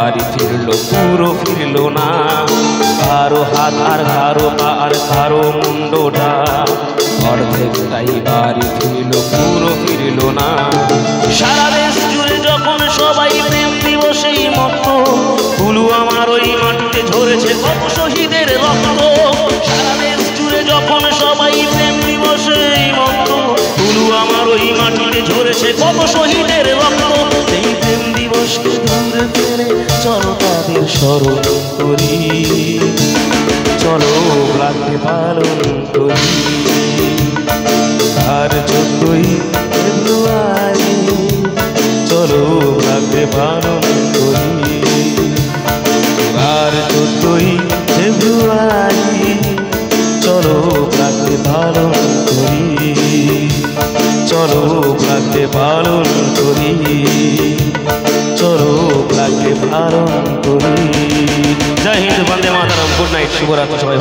বাড়ি ফিরলো পুরো ফিরলো না, কারো হাত আর কারো পা আর কারো মুন্ডটা, অর্ধেকটাই বাড়ি ফিরলো পুরো ফিরলো না। সারা দেশ জুড়ে যখন সবাই প্রেম দিবসেই মত্ত, পুলওয়ামার ওই মাটিতে ঝরেছে কত শহীদের রক্ত। সারা দেশ জুড়ে যখন সবাই প্রেম দিবসেই মত্ত, পুলওয়ামার ওই মাটিতে ঝরেছে কত শহীদের রক্ত। এই প্রেম দিবসকে দূরে ফেলে চলো তাদের স্মরণ করি, চলো রাতে পালন করি। আর 14ই ফেব্রুয়ারি চলো রাতে পালন করি, আর 14ই ফেব্রুয়ারি চলো রাতে পালন করি, চলো রাতে পালন করি, চলো রাতে পালন করি। জয় হিন্দ, বন্দে মাতরম, গুড নাইট, শুভরাত্রি সবাই।